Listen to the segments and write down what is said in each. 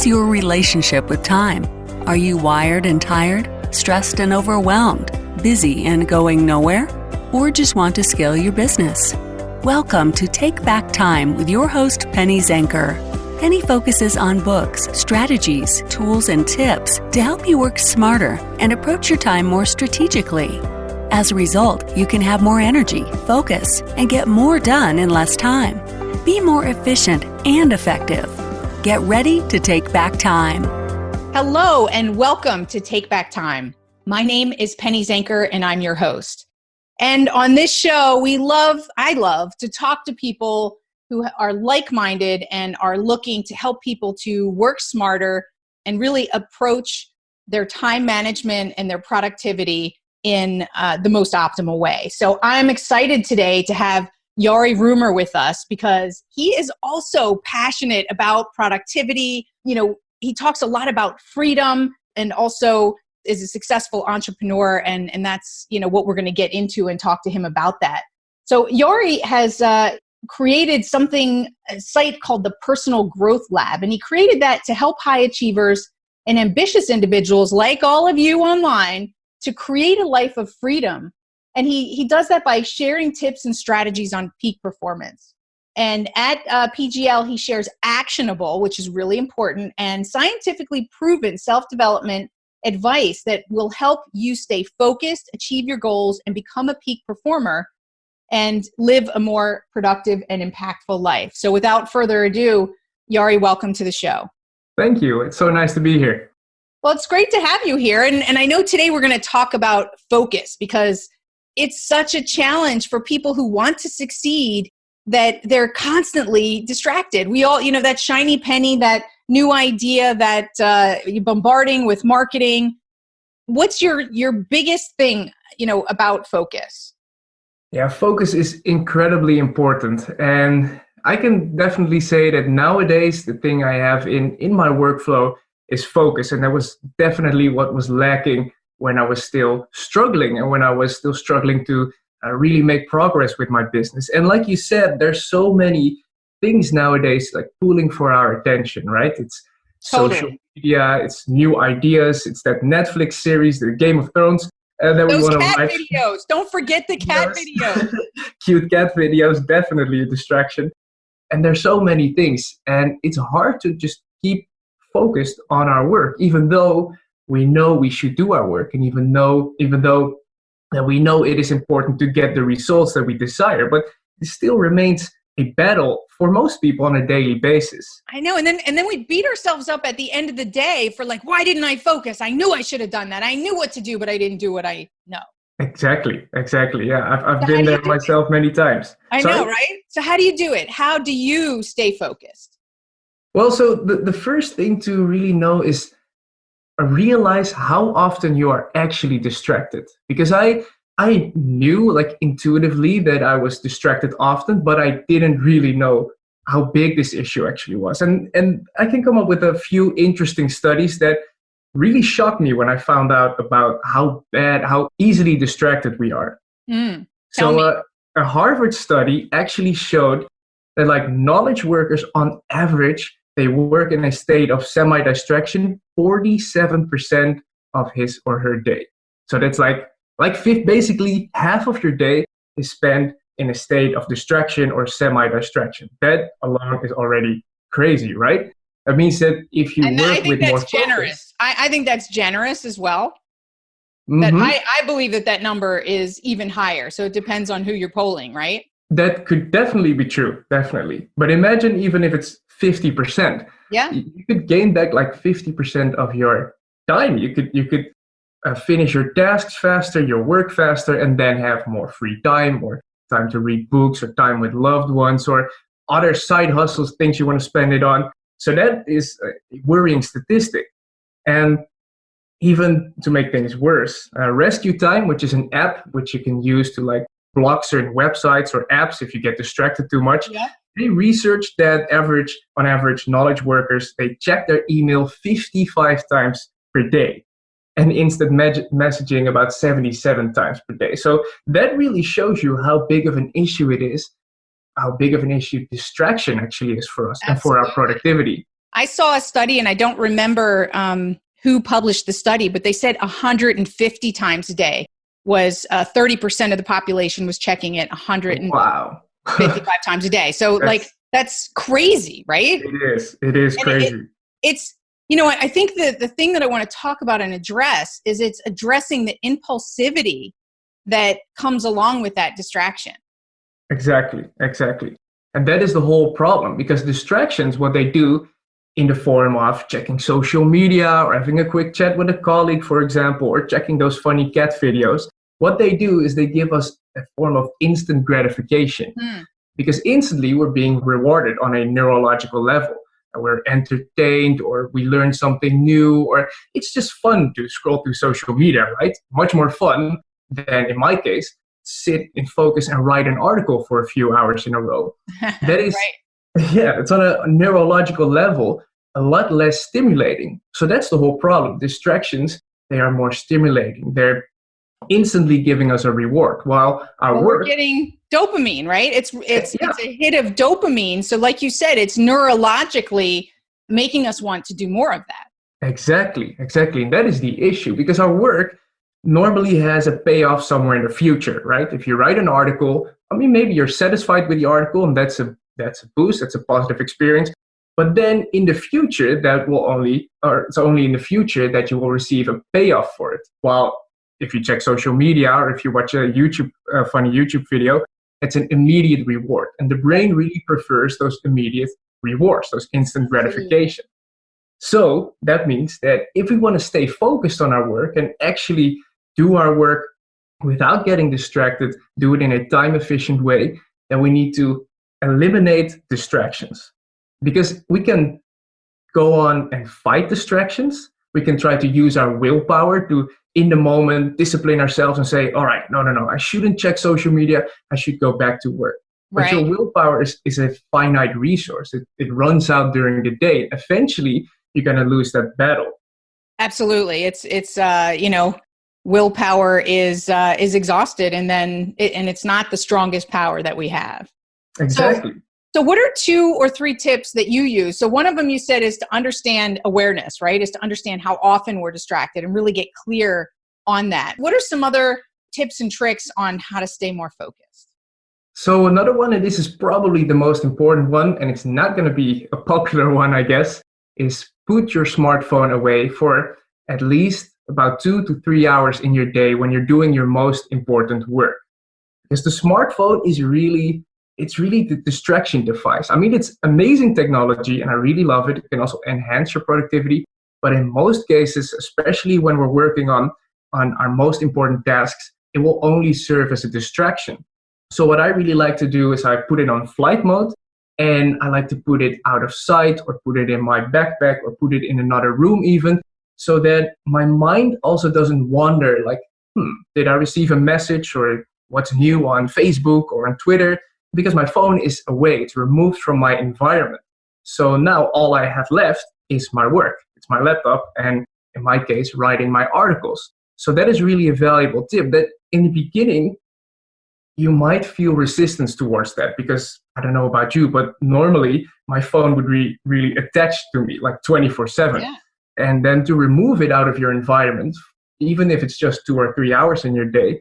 is your relationship with time? Are you wired and tired, stressed and overwhelmed, busy and going nowhere? Or just want to scale your business? Welcome to Take Back Time with your host, Penny Zenker. Penny focuses on books, strategies, tools, and tips to help you work smarter and approach your time more strategically. As a result, you can have more energy, focus, and get more done in less time. Be more efficient and effective. Get ready to take back time. Hello and welcome to Take Back Time. My name is Penny Zenker and I'm your host. And on this show, I love to talk to people who are like-minded and are looking to help people to work smarter and really approach their time management and their productivity in the most optimal way. So I'm excited today to have Jari Roomer with us because he is also passionate about productivity. You know, he talks a lot about freedom and also is a successful entrepreneur. And that's, what we're going to get into and talk to him about that. So Jari has created a site called the Personal Growth Lab. And he created that to help high achievers and ambitious individuals like all of you online to create a life of freedom. And he does that by sharing tips and strategies on peak performance. And at PGL, he shares actionable, which is really important, and scientifically proven self-development advice that will help you stay focused, achieve your goals, and become a peak performer and live a more productive and impactful life. So without further ado, Jari, welcome to the show. Thank you. It's so nice to be here. Well, it's great to have you here. And I know today we're going to talk about focus because it's such a challenge for people who want to succeed that they're constantly distracted. We all, that shiny penny, that new idea that you're bombarding with marketing. What's your biggest thing, about focus? Yeah, focus is incredibly important. And I can definitely say that nowadays, the thing I have in my workflow is focus. And that was definitely what was lacking when I was still struggling and when I was still struggling to really make progress with my business. And like you said, there's so many things nowadays like pulling for our attention, right? It's social media, it's new ideas, it's that Netflix series, the Game of Thrones that we want to watch. Those cat videos, don't forget the cat videos. Cute cat videos, definitely a distraction. And there's so many things. And it's hard to just keep focused on our work, even though we know we should do our work, and even though that we know it is important to get the results that we desire, but it still remains a battle for most people on a daily basis. I know, and then we beat ourselves up at the end of the day for why didn't I focus? I knew I should have done that. I knew what to do, but I didn't do what I know. Exactly. Yeah, I've been there myself many times. I know, right? So how do you do it? How do you stay focused? Well, so the first thing to really know is realize how often you are actually distracted. Because I knew intuitively that I was distracted often, but I didn't really know how big this issue actually was. And I can come up with a few interesting studies that really shocked me when I found out about how easily distracted we are. So a Harvard study actually showed that knowledge workers on average, they work in a state of semi-distraction 47% of his or her day. So that's basically half of your day is spent in a state of distraction or semi-distraction. That alone is already crazy, right? That means that if you work with more focus. Generous. I think that's generous as well. That I believe that number is even higher. So it depends on who you're polling, right? That could definitely be true, definitely. But imagine even if it's 50%. Yeah. You could gain back 50% of your time. You could finish your tasks faster, your work faster, and then have more free time or time to read books or time with loved ones or other side hustles, things you want to spend it on. So that is a worrying statistic. And even to make things worse, Rescue Time, which is an app which you can use to block certain websites or apps if you get distracted too much. Yeah. They researched that on average, knowledge workers, they check their email 55 times per day and instant messaging about 77 times per day. So that really shows you how big of an issue it is, how big of an issue distraction actually is for us. Absolutely. And for our productivity. I saw a study, and I don't remember who published the study, but they said 150 times a day was 30% of the population was checking it 155 Wow. times a day. So that's crazy, right? It is And crazy. it's, I think the thing that I want to talk about and address is it's addressing the impulsivity that comes along with that distraction. Exactly. And that is the whole problem, because distractions, what they do in the form of checking social media or having a quick chat with a colleague, for example, or checking those funny cat videos, what they do is they give us a form of instant gratification. Because instantly we're being rewarded on a neurological level. We're entertained, or we learn something new, or it's just fun to scroll through social media, right? Much more fun than, in my case, sit in focus and write an article for a few hours in a row. That is, right. yeah, it's on a neurological level, a lot less stimulating. So that's the whole problem. Distractions, they are more stimulating. They're instantly giving us a reward, while our work, we're getting dopamine, right? It's a hit of dopamine. So like you said, it's neurologically making us want to do more of that. Exactly. And that is the issue, because our work normally has a payoff somewhere in the future, right? If you write an article, I mean, maybe you're satisfied with the article, and that's a boost, that's a positive experience. But then in the future, it's only in the future that you will receive a payoff for it. While if you check social media, or if you watch a funny YouTube video, it's an immediate reward. And the brain really prefers those immediate rewards, those instant gratification. So that means that if we want to stay focused on our work and actually do our work without getting distracted, do it in a time efficient way, then we need to eliminate distractions. Because we can go on and fight distractions. We can try to use our willpower to, in the moment, discipline ourselves and say, all right, no, I shouldn't check social media. I should go back to work. But your willpower is a finite resource. It runs out during the day. Eventually, you're going to lose that battle. Absolutely. It's willpower is exhausted, and then it's not the strongest power that we have. Exactly. So what are 2 or 3 tips that you use? So one of them you said is to understand awareness, right? Is to understand how often we're distracted and really get clear on that. What are some other tips and tricks on how to stay more focused? So another one, and this is probably the most important one, and it's not going to be a popular one, I guess, is put your smartphone away for at least about 2 to 3 hours in your day when you're doing your most important work. Because the smartphone is really the distraction device. I mean, it's amazing technology, and I really love it. It can also enhance your productivity. But in most cases, especially when we're working on our most important tasks, it will only serve as a distraction. So what I really like to do is I put it on flight mode, and I like to put it out of sight, or put it in my backpack, or put it in another room even, so that my mind also doesn't wander like, did I receive a message, or what's new on Facebook or on Twitter? Because my phone is away, it's removed from my environment. So now all I have left is my work. It's my laptop, and in my case, writing my articles. So that is really a valuable tip, that in the beginning, you might feel resistance towards that, because I don't know about you, but normally my phone would be really attached to me like 24/7. Yeah. And then to remove it out of your environment, even if it's just 2 or 3 hours in your day,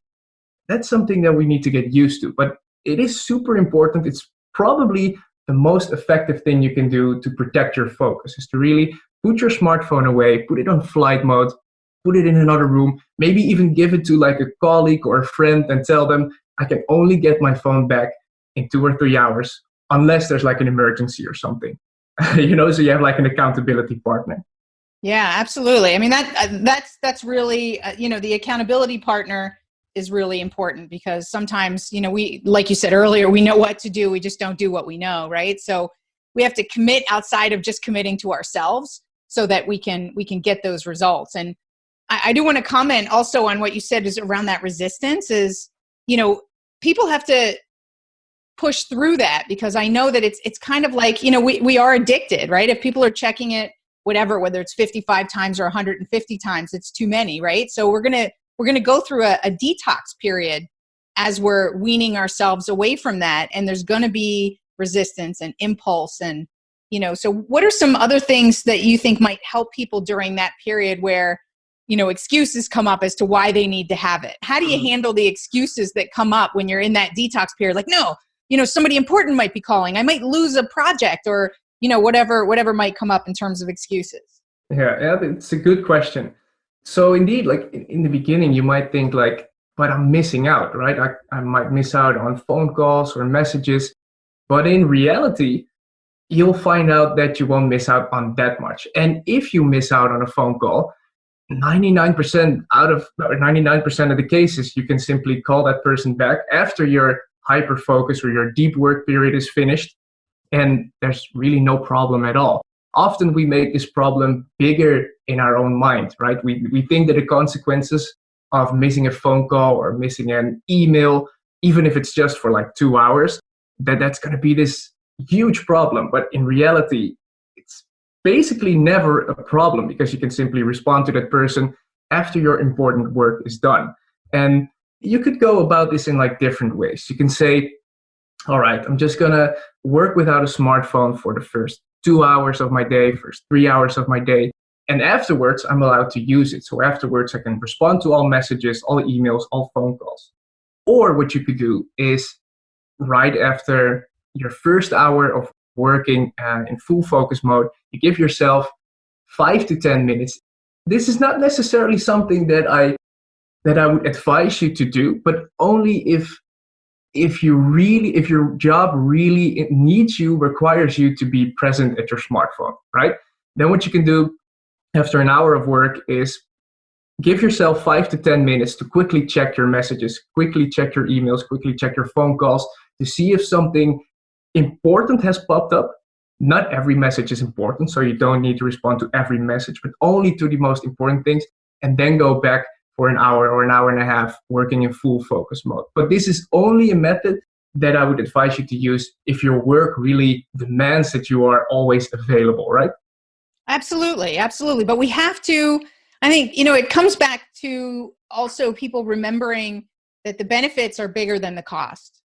that's something that we need to get used to. But it is super important. It's probably the most effective thing you can do to protect your focus, is to really put your smartphone away, put it on flight mode, put it in another room, maybe even give it to like a colleague or a friend and tell them, I can only get my phone back in 2 or 3 hours, unless there's like an emergency or something. So you have like an accountability partner. Yeah, absolutely. I mean, that's really, the accountability partner is really important, because sometimes, we, like you said earlier, we know what to do. We just don't do what we know. Right. So we have to commit outside of just committing to ourselves, so that we can get those results. And I do want to comment also on what you said is around that resistance is, people have to push through that, because I know that it's kind of like, we are addicted, right? If people are checking it, whether it's 55 times or 150 times, it's too many, right? So we're going to go through a detox period as we're weaning ourselves away from that. And there's going to be resistance and impulse. And So what are some other things that you think might help people during that period where, excuses come up as to why they need to have it? How do you handle the excuses that come up when you're in that detox period? Like, no, somebody important might be calling. I might lose a project or, whatever might come up in terms of excuses. Yeah, it's a good question. So indeed, like in the beginning, you might think like, but I'm missing out, right? I might miss out on phone calls or messages. But in reality, you'll find out that you won't miss out on that much. And if you miss out on a phone call, 99% of the cases, you can simply call that person back after your hyper focus or your deep work period is finished. And there's really no problem at all. Often we make this problem bigger in our own mind, right? We think that the consequences of missing a phone call or missing an email, even if it's just for like 2 hours, that's going to be this huge problem. But in reality, it's basically never a problem because you can simply respond to that person after your important work is done. And you could go about this in like different ways. You can say, all right, I'm just going to work without a smartphone for the first 2 hours of my day, first 3 hours of my day. And afterwards, I'm allowed to use it. So afterwards, I can respond to all messages, all emails, all phone calls. Or what you could do is right after your first hour of working in full focus mode, you give yourself 5 to 10 minutes. This is not necessarily something that I would advise you to do, but only if your job really needs you, requires you to be present at your smartphone, right? Then what you can do after an hour of work is give yourself 5 to 10 minutes to quickly check your messages, quickly check your emails, quickly check your phone calls to see if something important has popped up. Not every message is important, so you don't need to respond to every message, but only to the most important things, and then go back for an hour or an hour and a half working in full focus mode. But this is only a method that I would advise you to use if your work really demands that you are always available, right? Absolutely. Absolutely. But we have to, I think, it comes back to also people remembering that the benefits are bigger than the cost,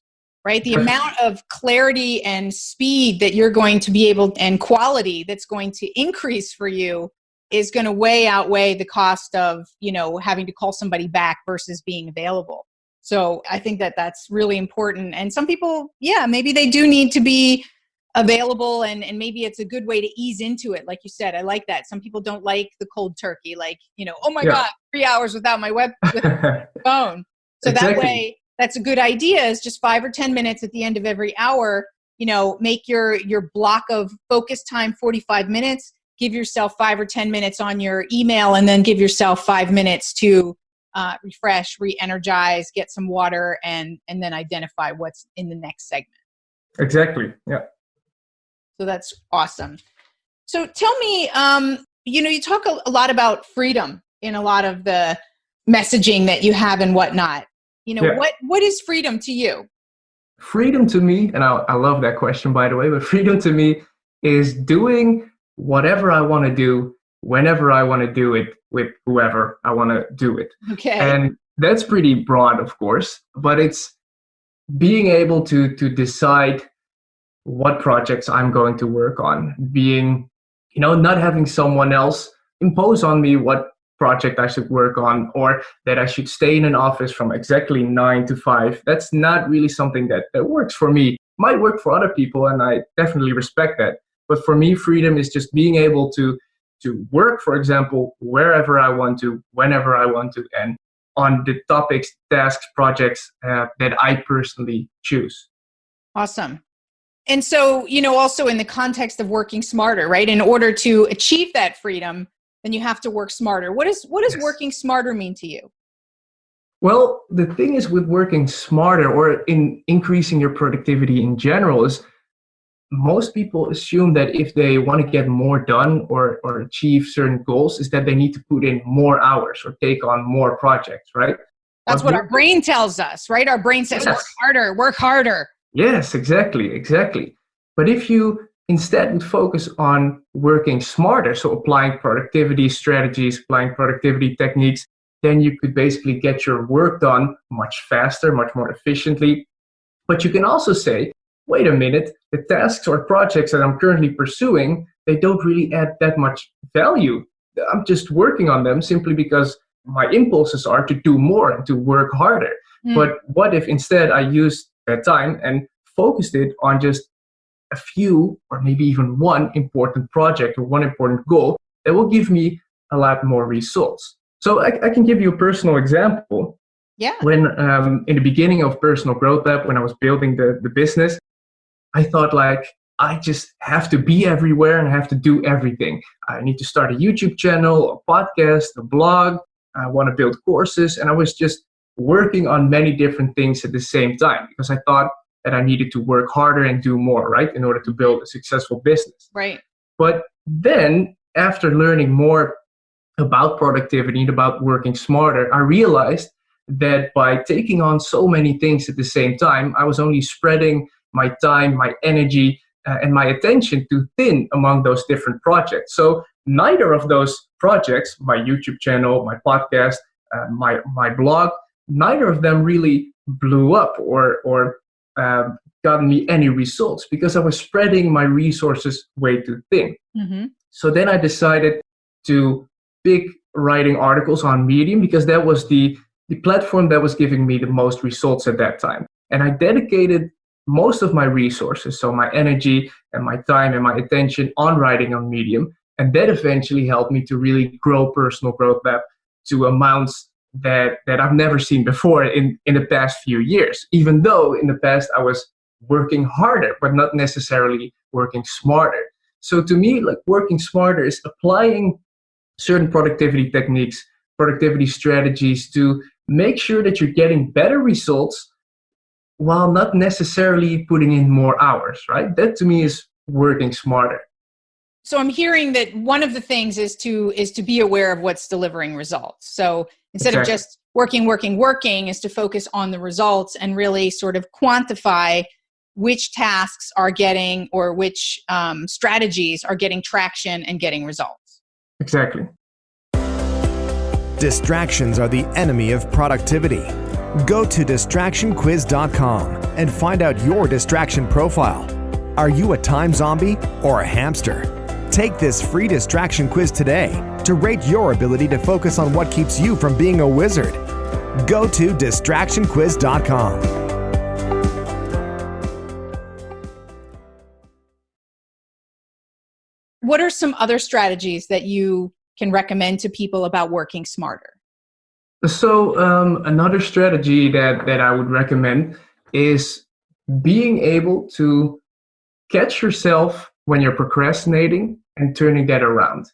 right? The amount of clarity and speed that you're going to be able, and quality that's going to increase for you is going to way outweigh the cost of, having to call somebody back versus being available. So I think that that's really important. And some people, maybe they do need to be available and maybe it's a good way to ease into it. Like you said, I like that. Some people don't like the cold turkey, like, oh my God, 3 hours without my phone. So exactly. That way, that's a good idea, is just 5 or 10 minutes at the end of every hour, make your block of focus time 45 minutes. Give yourself 5 or 10 minutes on your email, and then give yourself 5 minutes to refresh, re-energize, get some water, and then identify what's in the next segment. Exactly. Yeah. So that's awesome. So tell me, you talk a lot about freedom in a lot of the messaging that you have and whatnot. What is freedom to you? Freedom to me, and I love that question, by the way, but freedom to me is doing whatever I want to do, whenever I want to do it, with whoever I want to do it. Okay. And that's pretty broad, of course, but it's being able to decide what projects I'm going to work on, being, not having someone else impose on me what project I should work on, or that I should stay in an office from exactly 9 to 5. That's not really something that works for me. Might work for other people, and I definitely respect that. But for me, freedom is just being able to work, for example, wherever I want to, whenever I want to, and on the topics, tasks, projects that I personally choose. Awesome. And so, also in the context of working smarter, right? In order to achieve that freedom, then you have to work smarter. What does yes. working smarter mean to you? Well, the thing is with working smarter, or in increasing your productivity in general, is most people assume that if they want to get more done or achieve certain goals, is that they need to put in more hours or take on more projects, right? That's what our brain tells us, right? Our brain says, yes. Work harder. Yes, exactly. But if you instead would focus on working smarter, so applying productivity strategies, applying productivity techniques, then you could basically get your work done much faster, much more efficiently. But you can also say, wait a minute, the tasks or projects that I'm currently pursuing, they don't really add that much value. I'm just working on them simply because my impulses are to do more and to work harder. But what if instead I used that time and focused it on just a few or maybe even one important project or one important goal that will give me a lot more results? So I can give you a personal example. Yeah. When in the beginning of Personal Growth Lab, when I was building the business, I thought like, I just have to be everywhere and I have to do everything. I need to start a YouTube channel, a podcast, a blog. I want to build courses. And I was just working on many different things at the same time because I thought that I needed to work harder and do more, right, in order to build a successful business. Right. But then after learning more about productivity and about working smarter, I realized that by taking on so many things at the same time, I was only spreading my time, my energy, and my attention too thin among those different projects. So neither of those projects, my YouTube channel, my podcast, my blog, neither of them really blew up or gotten me any results because I was spreading my resources way too thin. Mm-hmm. So then I decided to pick writing articles on Medium because that was the platform that was giving me the most results at that time. And I dedicated most of my resources, so my energy and my time and my attention on writing on Medium. And that eventually helped me to really grow Personal Growth Lab to amounts that I've never seen before in the past few years, even though in the past I was working harder, but not necessarily working smarter. So to me, like working smarter is applying certain productivity techniques, productivity strategies to make sure that you're getting better results while not necessarily putting in more hours, right? That to me is working smarter. So I'm hearing that one of the things is to be aware of what's delivering results. So instead of just working is to focus on the results and really sort of quantify which tasks are getting or which strategies are getting traction and getting results. Exactly. Distractions are the enemy of productivity. Go to distractionquiz.com and find out your distraction profile. Are you a time zombie or a hamster? Take this free distraction quiz today to rate your ability to focus on what keeps you from being a wizard. Go to distractionquiz.com. What are some other strategies that you can recommend to people about working smarter? So another strategy that I would recommend is being able to catch yourself when you're procrastinating and turning that around.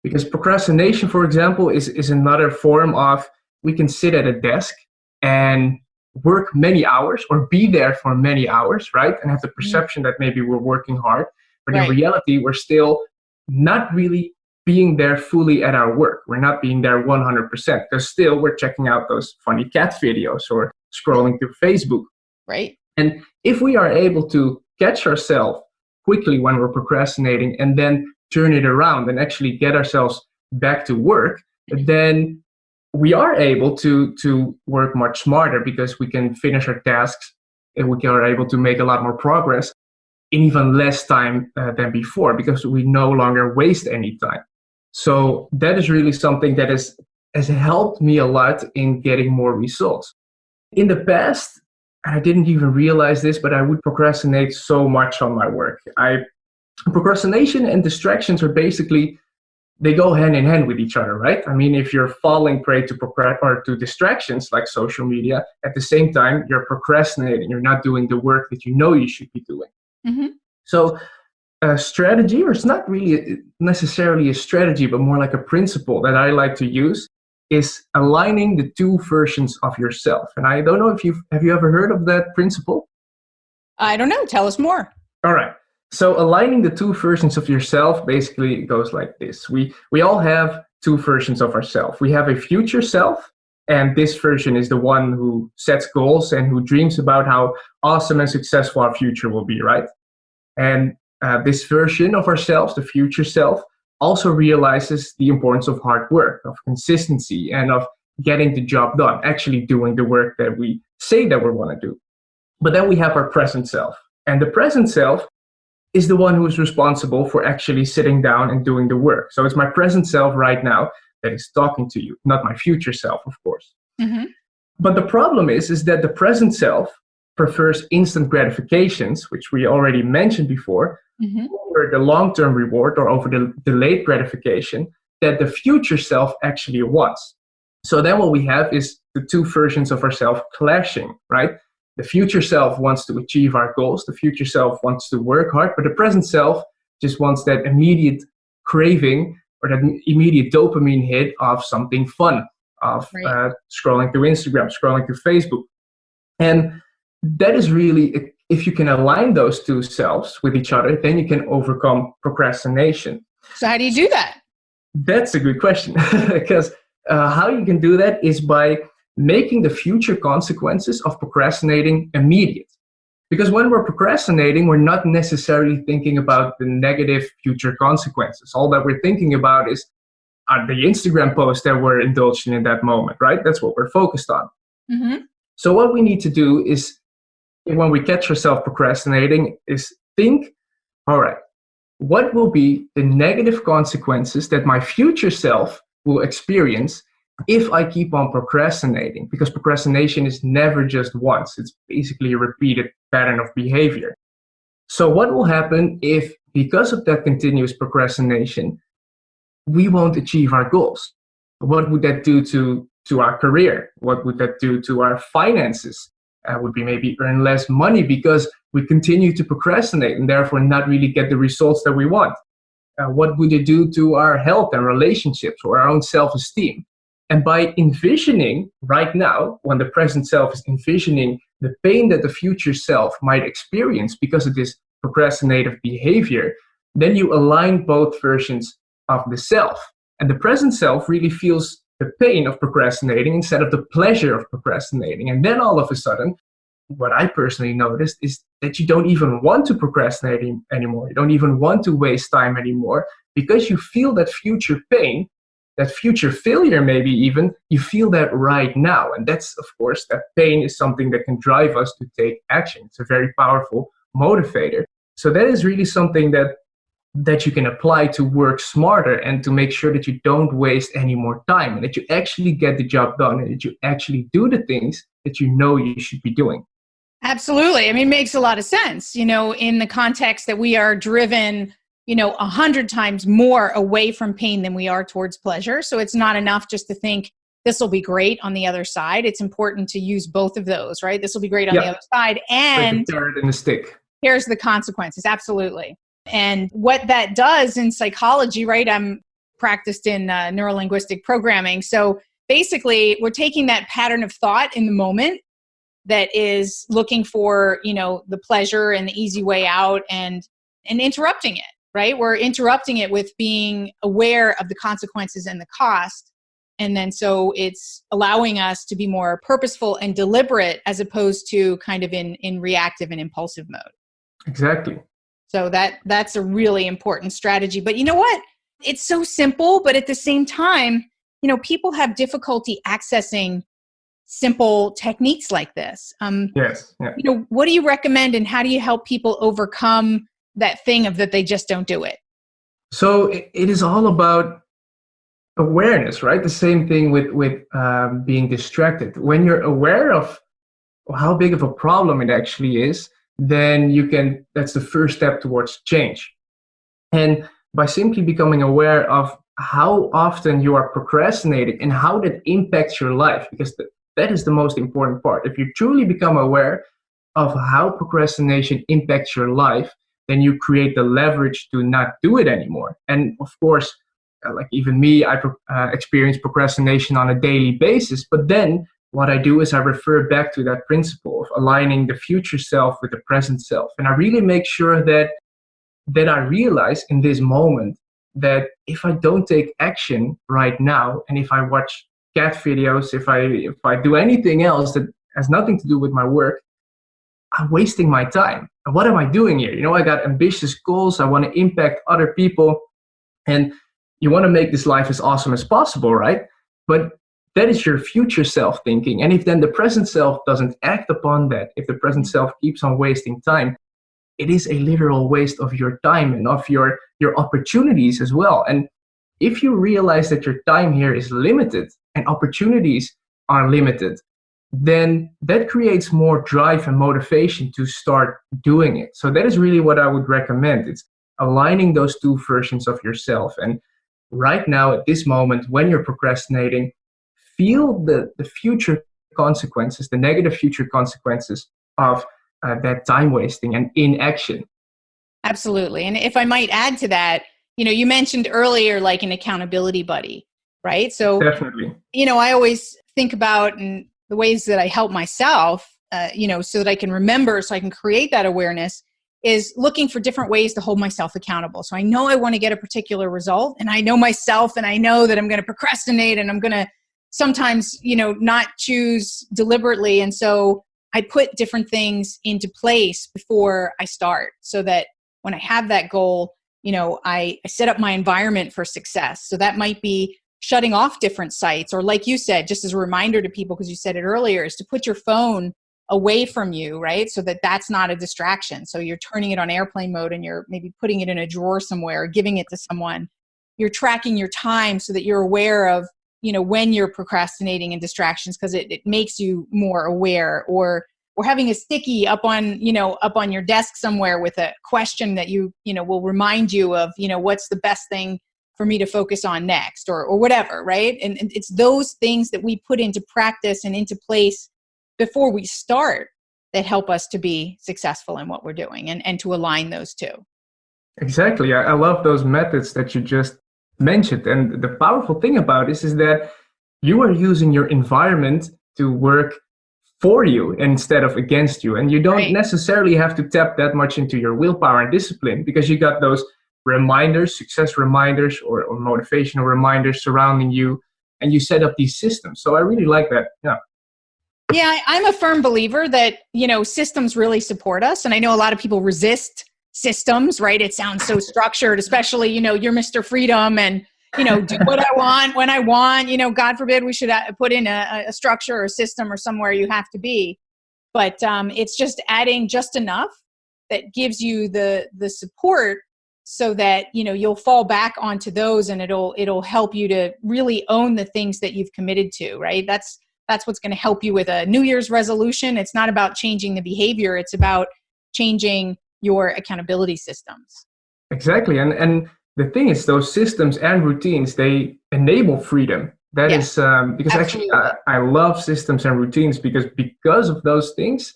Because procrastination, for example, is another form of, we can sit at a desk and work many hours or be there for many hours, right? And have the perception that maybe we're working hard, but in reality, we're still not really being there fully at our work. We're not being there 100% because still we're checking out those funny cat videos or scrolling through Facebook. Right. And if we are able to catch ourselves quickly when we're procrastinating and then turn it around and actually get ourselves back to work, then we are able to work much smarter because we can finish our tasks and we are able to make a lot more progress in even less time than before because we no longer waste any time. So that is really something that has helped me a lot in getting more results. In the past, I didn't even realize this, but I would procrastinate so much on my work. Procrastination and distractions are basically, they go hand in hand with each other, right? I mean, if you're falling prey to distractions like social media, at the same time, you're procrastinating. You're not doing the work that you know you should be doing. Mm-hmm. So a strategy, or it's not really necessarily a strategy, but more like a principle that I like to use, is aligning the two versions of yourself. And I don't know if have you ever heard of that principle? I don't know. Tell us more. All right. So aligning the two versions of yourself basically goes like this. We all have two versions of ourselves. We have a future self, and this version is the one who sets goals and who dreams about how awesome and successful our future will be, right? And this version of ourselves, the future self, also realizes the importance of hard work, of consistency, and of getting the job done, actually doing the work that we say that we want to do. But then we have our present self. And the present self is the one who is responsible for actually sitting down and doing the work. So it's my present self right now that is talking to you, not my future self, of course. Mm-hmm. But the problem is that the present self prefers instant gratifications, which we already mentioned before, over the long-term reward or over the delayed gratification that the future self actually wants. So then what we have is the two versions of ourselves clashing, right? The future self wants to achieve our goals. The future self wants to work hard, but the present self just wants that immediate craving or that immediate dopamine hit of something fun, of scrolling through Instagram, scrolling through Facebook. And that is really, if you can align those two selves with each other, then you can overcome procrastination. So how do you do that? That's a good question, because how you can do that is by making the future consequences of procrastinating immediate. Because when we're procrastinating, we're not necessarily thinking about the negative future consequences. All that we're thinking about is the Instagram post that we're indulging in that moment, right? That's what we're focused on. Mm-hmm. So what we need to do is, when we catch ourselves procrastinating, is think, all right, what will be the negative consequences that my future self will experience if I keep on procrastinating? Because procrastination is never just once. It's basically a repeated pattern of behavior. So what will happen if, because of that continuous procrastination, we won't achieve our goals? What would that do to our career? What would that do to our finances? Would we maybe earn less money because we continue to procrastinate and therefore not really get the results that we want? What would it do to our health and relationships or our own self-esteem? And by envisioning right now, when the present self is envisioning the pain that the future self might experience because of this procrastinative behavior, then you align both versions of the self. And the present self really feels the pain of procrastinating instead of the pleasure of procrastinating. And then all of a sudden, what I personally noticed is that you don't even want to procrastinate anymore. You don't even want to waste time anymore because you feel that future pain, that future failure maybe even, you feel that right now. And that's, of course, that pain is something that can drive us to take action. It's a very powerful motivator. So that is really something that you can apply to work smarter and to make sure that you don't waste any more time and that you actually get the job done and that you actually do the things that you know you should be doing. Absolutely. I mean, it makes a lot of sense, in the context that we are driven, 100 times more away from pain than we are towards pleasure. So it's not enough just to think this will be great on the other side. It's important to use both of those, right? This will be great on the other side. And like the carrot and the stick. Here's the consequences. Absolutely. And what that does in psychology, right? I'm practiced in neurolinguistic programming. So basically, we're taking that pattern of thought in the moment that is looking for, the pleasure and the easy way out and interrupting it, right? We're interrupting it with being aware of the consequences and the cost. And then so it's allowing us to be more purposeful and deliberate as opposed to kind of in reactive and impulsive mode. Exactly. So that's a really important strategy. But you know what? It's so simple, but at the same time, people have difficulty accessing simple techniques like this. Yes. Yeah. What do you recommend and how do you help people overcome that thing of that they just don't do it? So it is all about awareness, right? The same thing with being distracted. When you're aware of how big of a problem it actually is, then that's the first step towards change. And by simply becoming aware of how often you are procrastinating and how that impacts your life, because that is the most important part. If you truly become aware of how procrastination impacts your life, then you create the leverage to not do it anymore. And of course, like even me, I experience procrastination on a daily basis, but then what I do is I refer back to that principle of aligning the future self with the present self. And I really make sure that I realize in this moment that if I don't take action right now, and if I watch cat videos, if I do anything else that has nothing to do with my work, I'm wasting my time. And what am I doing here? I got ambitious goals. I want to impact other people. And you want to make this life as awesome as possible, right? But that is your future self thinking. And if then the present self doesn't act upon that, if the present self keeps on wasting time, it is a literal waste of your time and of your opportunities as well. And if you realize that your time here is limited and opportunities are limited, then that creates more drive and motivation to start doing it. So that is really what I would recommend. It's aligning those two versions of yourself. And right now, at this moment, when you're procrastinating, feel the future consequences, the negative future consequences of that time wasting and inaction. Absolutely. And if I might add to that, you mentioned earlier, like an accountability buddy, right? So definitely, I always think about and the ways that I help myself, so that I can remember, so I can create that awareness, is looking for different ways to hold myself accountable. So I know I want to get a particular result, and I know myself, and I know that I'm going to procrastinate, and I'm going to sometimes, not choose deliberately. And so I put different things into place before I start, so that when I have that goal, I set up my environment for success. So that might be shutting off different sites, or like you said, just as a reminder to people, because you said it earlier, is to put your phone away from you, right? So that that's not a distraction. So you're turning it on airplane mode, and you're maybe putting it in a drawer somewhere, or giving it to someone. You're tracking your time so that you're aware of, when you're procrastinating and distractions, because it makes you more aware. Or having a sticky up on your desk somewhere with a question that will remind you of, what's the best thing for me to focus on next, or whatever, right? And it's those things that we put into practice and into place before we start that help us to be successful in what we're doing, and to align those two. Exactly. I love those methods that you just mentioned. And the powerful thing about this is that you are using your environment to work for you instead of against you. And you don't necessarily have to tap that much into your willpower and discipline, because you got those reminders, success reminders, or motivational reminders surrounding you, and you set up these systems. So I really like that. Yeah, I'm a firm believer that, systems really support us. And I know a lot of people resist systems, right? It sounds so structured, especially, you're Mr. Freedom, and, do what I want when I want. God forbid we should put in a structure or a system or somewhere you have to be. But it's just adding just enough that gives you the support, so that, you'll fall back onto those, and it'll help you to really own the things that you've committed to, right? That's what's going to help you with a New Year's resolution. It's not about changing the behavior. It's about changing your accountability systems. Exactly. And the thing is, those systems and routines, they enable freedom. That is because absolutely. Actually I love systems and routines, because of those things,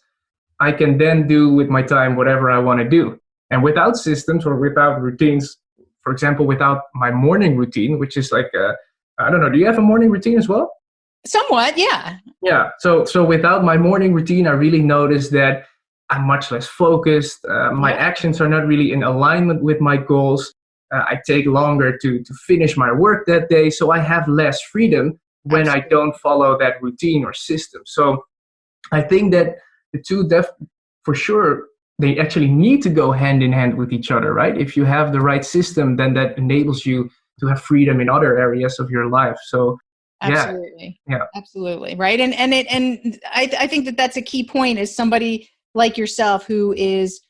I can then do with my time whatever I want to do. And without systems or without routines, for example, without my morning routine, which is like, I don't know, do you have a morning routine as well? Somewhat, yeah. Yeah. So without my morning routine, I really notice that I'm much less focused. My actions are not really in alignment with my goals. I take longer to finish my work that day. So I have less freedom when I don't follow that routine or system. So I think that the two, for sure, they actually need to go hand in hand with each other, right? If you have the right system, then that enables you to have freedom in other areas of your life. So absolutely, yeah, absolutely, right. And I think that that's a key point, is somebody like yourself who's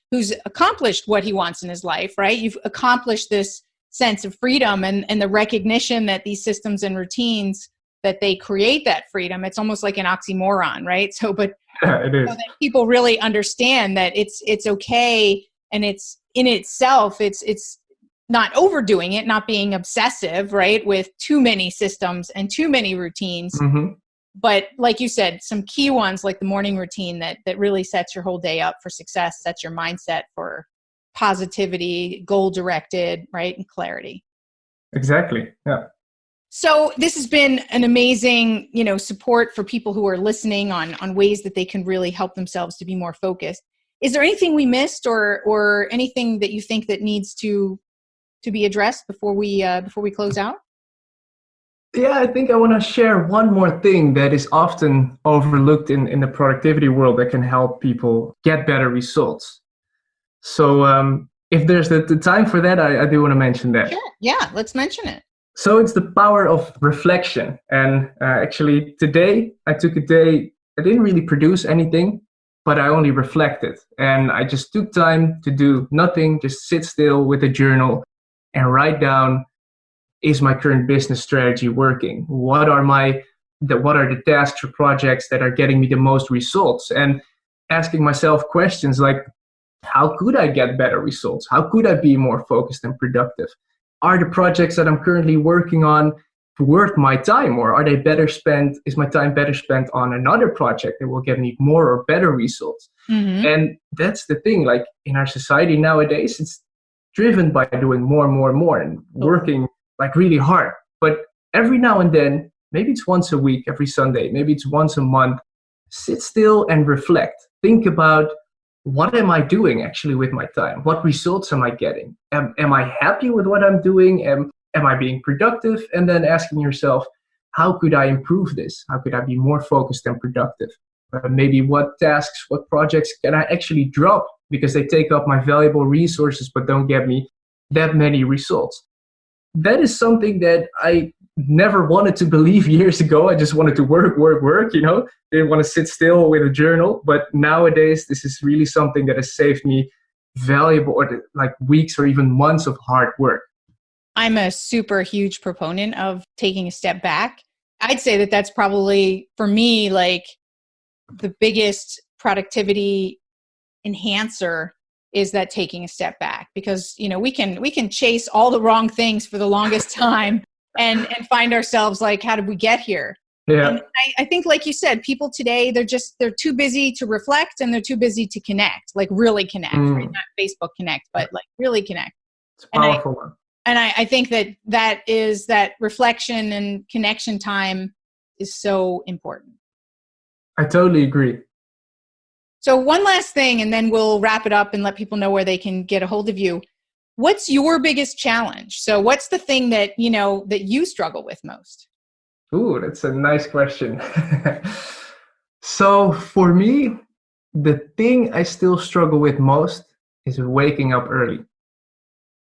accomplished what he wants in his life, right? You've accomplished this sense of freedom, and the recognition that these systems and routines, that they create that freedom. It's almost like an oxymoron, right? So, but it is. So that people really understand that it's okay, and it's in itself, it's not overdoing it, not being obsessive, right, with too many systems and too many routines. Mm-hmm. But like you said, some key ones like the morning routine that really sets your whole day up for success, sets your mindset for positivity, goal directed, right, and clarity. Exactly. Yeah. So this has been an amazing, support for people who are listening on ways that they can really help themselves to be more focused. Is there anything we missed, or anything that you think that needs to be addressed before we close out? Yeah, I think I want to share one more thing that is often overlooked in the productivity world that can help people get better results. So if there's the time for that, I do want to mention that. Sure. Yeah, let's mention it. So it's the power of reflection. And actually today I took a day, I didn't really produce anything. but I only reflected. And I just took time to do nothing, just sit still with a journal and write down, is my current business strategy working? What are the tasks or projects that are getting me the most results? And asking myself questions like, how could I get better results? How could I be more focused and productive? Are the projects that I'm currently working on worth my time, or is my time better spent on another project that will get me more or better results? Mm-hmm. And that's the thing, like in our society nowadays, it's driven by doing more and more and more and working like really hard. But every now and then, maybe it's once a week, every Sunday, maybe it's once a month, sit still and reflect. Think about, what am I doing actually with my time? What results am I getting? Am I happy with what I'm doing? Am I being productive? And then asking yourself, how could I improve this? How could I be more focused and productive? Maybe what tasks, what projects can I actually drop because they take up my valuable resources but don't get me that many results? That is something that I never wanted to believe years ago. I just wanted to work, didn't want to sit still with a journal. But nowadays, this is really something that has saved me valuable, or like weeks or even months of hard work. I'm a super huge proponent of taking a step back. I'd say that that's probably, for me, like the biggest productivity enhancer is that taking a step back, because, we can chase all the wrong things for the longest time and find ourselves like, how did we get here? Yeah. And I think, like you said, people today, they're too busy to reflect, and they're too busy to connect, like really connect, right? Not Facebook connect, but like really connect. It's a powerful one. And I think that reflection and connection time is so important. I totally agree. So one last thing, and then we'll wrap it up and let people know where they can get a hold of you. What's your biggest challenge? So what's the thing that you struggle with most? Ooh, that's a nice question. So for me, the thing I still struggle with most is waking up early.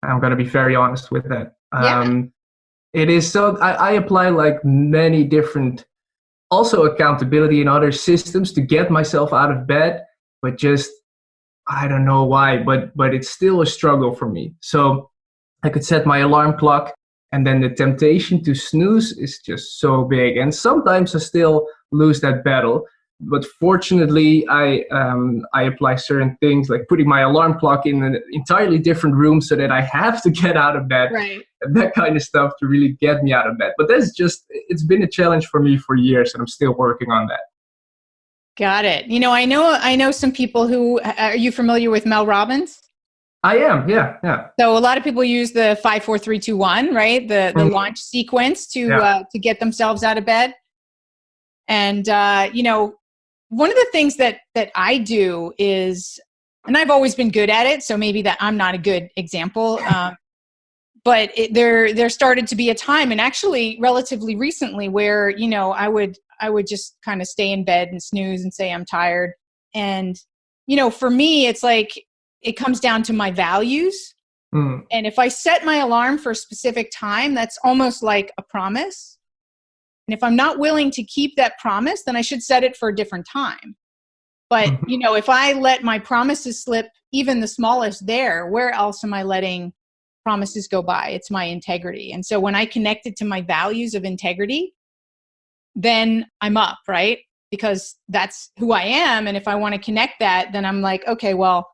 I'm going to be very honest with that. Yeah. It is so, I apply like many different, also accountability and other systems to get myself out of bed, but just, I don't know why, but it's still a struggle for me. So I could set my alarm clock, and then the temptation to snooze is just so big. And sometimes I still lose that battle. But fortunately, I apply certain things like putting my alarm clock in an entirely different room so that I have to get out of bed. Right. And that kind of stuff to really get me out of bed. But it's been a challenge for me for years, and I'm still working on that. Got it. I know some people who, are you familiar with Mel Robbins? I am, yeah. So a lot of people use the 5, 4, 3, 2, 1, right? The launch sequence to get themselves out of bed. And one of the things that I do is, and I've always been good at it, so maybe that I'm not a good example, but there started to be a time, and actually relatively recently, where I would just kind of stay in bed and snooze and say I'm tired. And for me, it's like it comes down to my values. And if I set my alarm for a specific time, that's almost like a promise. And if I'm not willing to keep that promise, then I should set it for a different time. But, if I let my promises slip, even the smallest there, where else am I letting promises go by? It's my integrity. And so when I connect it to my values of integrity, then I'm up, right? Because that's who I am. And if I want to connect that, then I'm like, okay, well,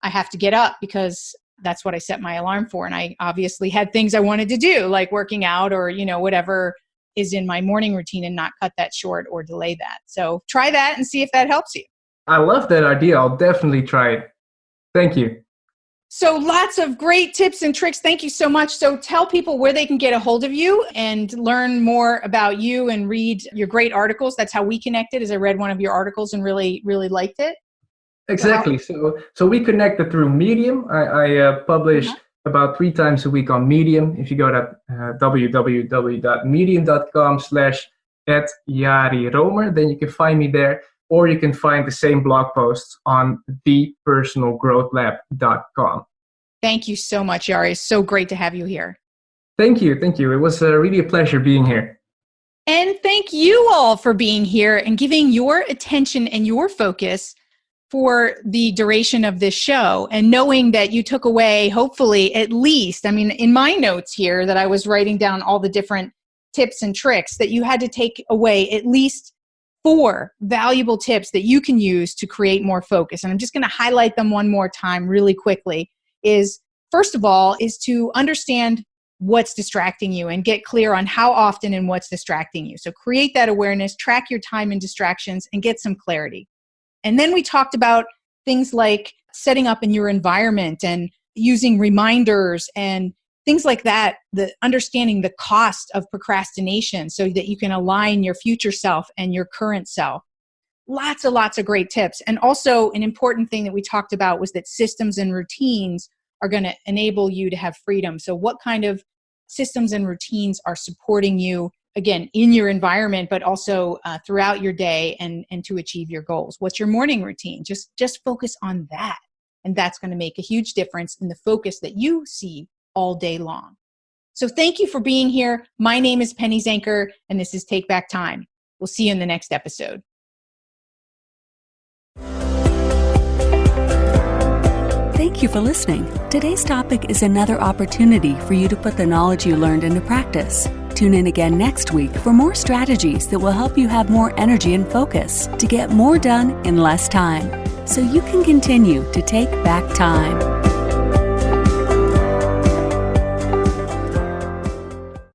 I have to get up because that's what I set my alarm for. And I obviously had things I wanted to do, like working out or, whatever is in my morning routine, and not cut that short or delay that. So try that and see if that helps you. I love that idea. I'll definitely try it. Thank you. So lots of great tips and tricks. Thank you so much. So tell people where they can get a hold of you and learn more about you and read your great articles. That's how we connected, as I read one of your articles and really, really liked it. Exactly. So we connected through Medium. I publish about 3 times a week on Medium. If you go to www.medium.com/@Jari Roomer, then you can find me there, or you can find the same blog posts on thepersonalgrowthlab.com. Thank you so much, Jari. So great to have you here. Thank you. It was really a pleasure being here. And thank you all for being here and giving your attention and your focus for the duration of this show, and knowing that you took away, hopefully, at least, I mean, in my notes here that I was writing down all the different tips and tricks, that you had to take away at least 4 valuable tips that you can use to create more focus. And I'm just going to highlight them one more time really quickly. First of all, is to understand what's distracting you and get clear on how often and what's distracting you. So create that awareness, track your time and distractions, and get some clarity. And then we talked about things like setting up in your environment and using reminders and things like that, understanding the cost of procrastination so that you can align your future self and your current self. Lots of great tips. And also an important thing that we talked about was that systems and routines are going to enable you to have freedom. So what kind of systems and routines are supporting you, again, in your environment, but also throughout your day and to achieve your goals? What's your morning routine? Just focus on that. And that's going to make a huge difference in the focus that you see all day long. So thank you for being here. My name is Penny Zanker, and this is Take Back Time. We'll see you in the next episode. Thank you for listening. Today's topic is another opportunity for you to put the knowledge you learned into practice. Tune in again next week for more strategies that will help you have more energy and focus to get more done in less time, so you can continue to take back time.